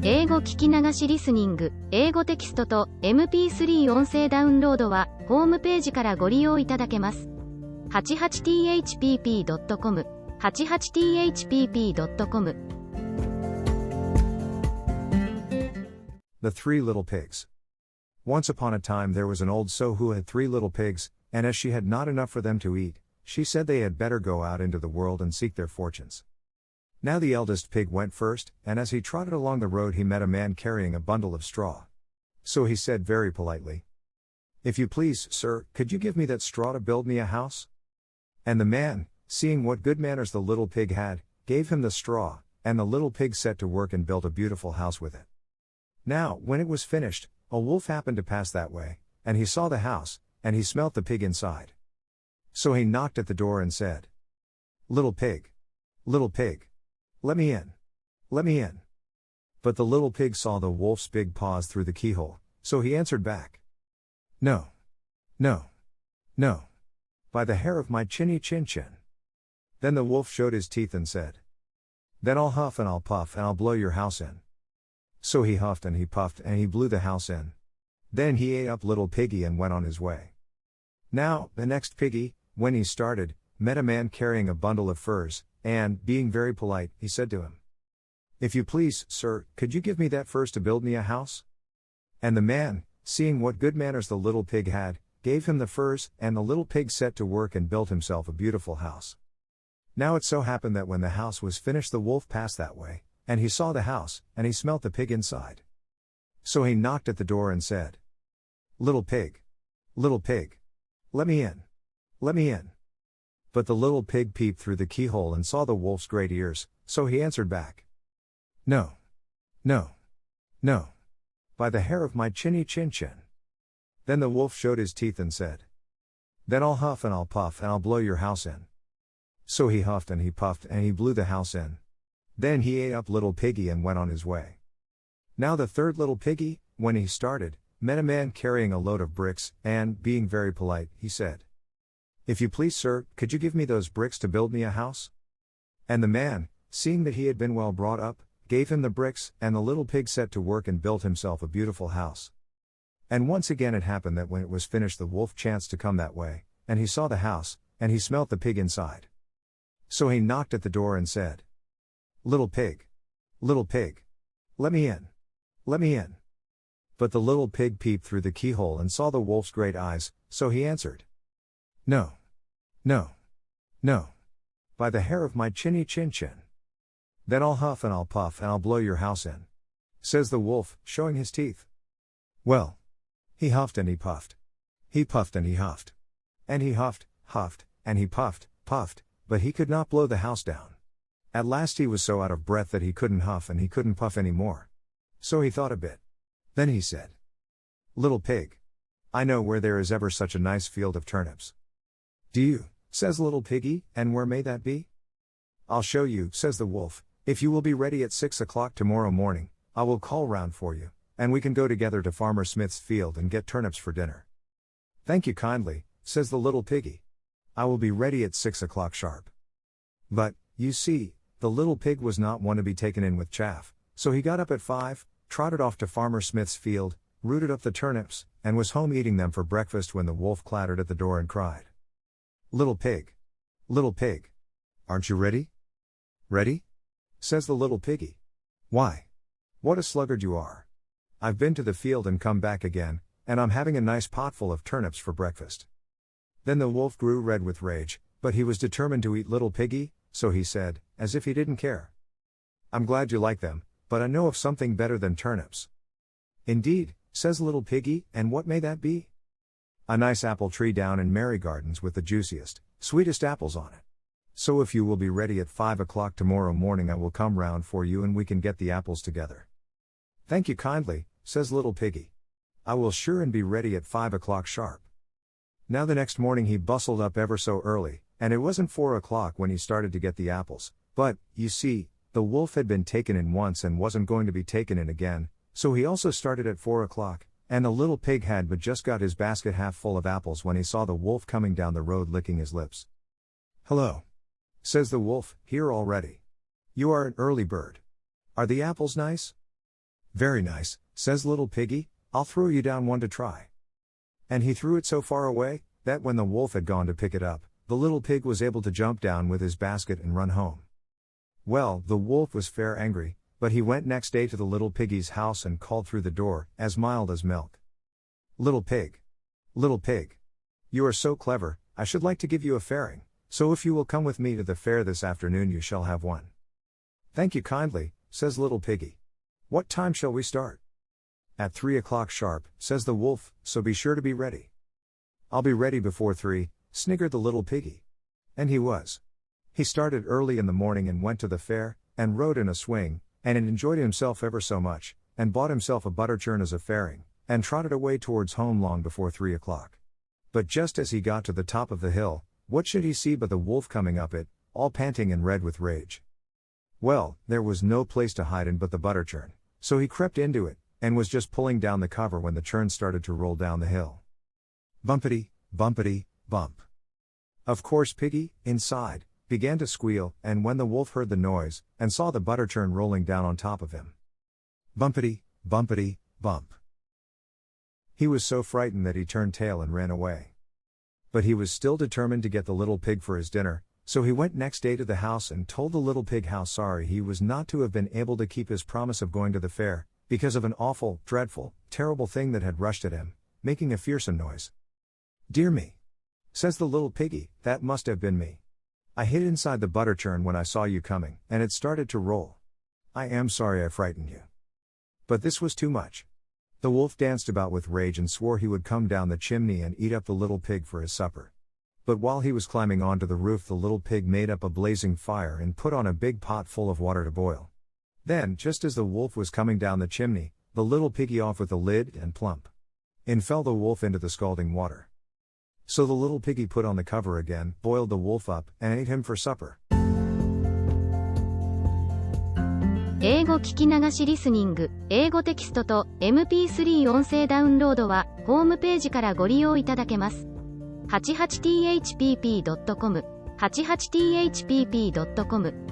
英語聞き流しリスニング、英語テキストと MP3 音声ダウンロードはホームページからご利用いただけます。88thpp.com 88thpp.com The Three Little Pigs. Once upon a time there was an old sow who had 3 little pigs, and as she had not enough for them to eat, she said they had better go out into the world and seek their fortunes. Now the eldest pig went first, and as he trotted along the road he met a man carrying a bundle of straw. So he said very politely, "If you please, sir, could you give me that straw to build me a house?" And the man, seeing what good manners the little pig had, gave him the straw, and the little pig set to work and built a beautiful house with it. Now, when it was finished, a wolf happened to pass that way, and he saw the house, and he smelt the pig inside. So he knocked at the door and said, little pig, let me in, let me in." But the little pig saw the wolf's big paws through the keyhole, so he answered back, "No, no, no, by the hair of my chinny chin chin." Then the wolf showed his teeth and said, "Then I'll huff and I'll puff and I'll blow your house in." So he huffed and he puffed and he blew the house in. Then he ate up little piggy and went on his way. Now, the next piggy, when he started, met a man carrying a bundle of furs, and, being very polite, he said to him, "If you please, sir, could you give me that furs to build me a house?" And the man, seeing what good manners the little pig had, gave him the furs, and the little pig set to work and built himself a beautiful house. Now it so happened that when the house was finished the wolf passed that way, and he saw the house, and he smelt the pig inside. So he knocked at the door and said, little pig, let me in, let me in." But the little pig peeped through the keyhole and saw the wolf's great ears, so he answered back, "No, no, no, by the hair of my chinny chin chin." Then the wolf showed his teeth and said, "Then I'll huff and I'll puff and I'll blow your house in." So he huffed and he puffed and he blew the house in. Then he ate up little piggy and went on his way. Now the third little piggy, when he started, met a man carrying a load of bricks, and, being very polite, he said, "If you please, sir, could you give me those bricks to build me a house?" And the man, seeing that he had been well brought up, gave him the bricks, and the little pig set to work and built himself a beautiful house. And once again it happened that when it was finished the wolf chanced to come that way, and he saw the house, and he smelt the pig inside. So he knocked at the door and said, little pig, let me in, let me in." But the little pig peeped through the keyhole and saw the wolf's great eyes, so he answered, "No, no, no, by the hair of my chinny chin chin." "Then I'll huff and I'll puff and I'll blow your house in," says the wolf, showing his teeth. Well, he huffed and he puffed. He puffed and he huffed. And he huffed, and he puffed, but he could not blow the house down. At last he was so out of breath that he couldn't huff and he couldn't puff any more. So he thought a bit. Then he said, "Little pig, I know where there is ever such a nice field of turnips." "Do you?" says little piggy, "and where may that be?" "I'll show you," says the wolf. "If you will be ready at 6 o'clock tomorrow morning, I will call round for you, and we can go together to Farmer Smith's field and get turnips for dinner." "Thank you kindly," says the little piggy. "I will be ready at 6 o'clock sharp." But, you see, the little pig was not one to be taken in with chaff, so he got up at 5, trotted off to Farmer Smith's field, rooted up the turnips, and was home eating them for breakfast when the wolf clattered at the door and cried, little pig, aren't you ready?" "Ready?" says the little piggy. "Why? What a sluggard you are. I've been to the field and come back again, and I'm having a nice potful of turnips for breakfast." Then the wolf grew red with rage, but he was determined to eat little piggy, so he said, as if he didn't care, "I'm glad you like them, but I know of something better than turnips." "Indeed," says little piggy, "and what may that be?" "A nice apple tree down in Mary Gardens with the juiciest, sweetest apples on it. So if you will be ready at 5 o'clock tomorrow morning I will come round for you and we can get the apples together." "Thank you kindly," says little piggy. "I will sure and be ready at 5 o'clock sharp." Now the next morning he bustled up ever so early, and it wasn't 4 o'clock when he started to get the apples, but, you see, the wolf had been taken in once and wasn't going to be taken in again, so he also started at 4 o'clock, and the little pig had but just got his basket half full of apples when he saw the wolf coming down the road licking his lips. "Hello," says the wolf, "here already. You are an early bird. Are the apples nice?" Very nice, says little piggy, I'll throw you down one to try. And he threw it so far away, that when the wolf had gone to pick it up, the little pig was able to jump down with his basket and run home. Well, the wolf was fair angry, but he went next day to the little piggy's house and called through the door, as mild as milk. Little pig. Little pig. You are so clever, I should like to give you a fairing, so if you will come with me to the fair this afternoon you shall have one. Thank you kindly, says little piggy. What time shall we start? At 3 o'clock sharp, says the wolf, so be sure to be ready. I'll be ready before 3, sniggered the little piggy. And he was. He started early in the morning and went to the fair, and rode in a swing, and enjoyed himself ever so much, and bought himself a butter churn as a fairing, and trotted away towards home long before 3 o'clock. But just as he got to the top of the hill, what should he see but the wolf coming up it, all panting and red with rage. Well, there was no place to hide in but the butter churn, so he crept into it, and was just pulling down the cover when the churn started to roll down the hill. Bumpity, bumpity, bump. Of course Piggy, inside, began to squeal, and when the wolf heard the noise, and saw the butter churn rolling down on top of him. Bumpity, bumpity, bump. He was so frightened that he turned tail and ran away. But he was still determined to get the little pig for his dinner, so he went next day to the house and told the little pig how sorry he was not to have been able to keep his promise of going to the fair, because of an awful, dreadful, terrible thing that had rushed at him, making a fearsome noise. Dear me, says the little piggy, that must have been me. I hid inside the butter churn when I saw you coming, and it started to roll. I am sorry I frightened you. But this was too much. The wolf danced about with rage and swore he would come down the chimney and eat up the little pig for his supper. But while he was climbing onto the roof the little pig made up a blazing fire and put on a big pot full of water to boil. Then, just as the wolf was coming down the chimney, the little piggy off with the lid and plump. In fell the wolf into the scalding water. So the little piggy put on the cover again, boiled the wolf up, and ate him for supper. 英語聞き流しリスニング、英語テキストと MP3 音声ダウンロードは、ホームページからご利用いただけます。88thpp.com、88thpp.com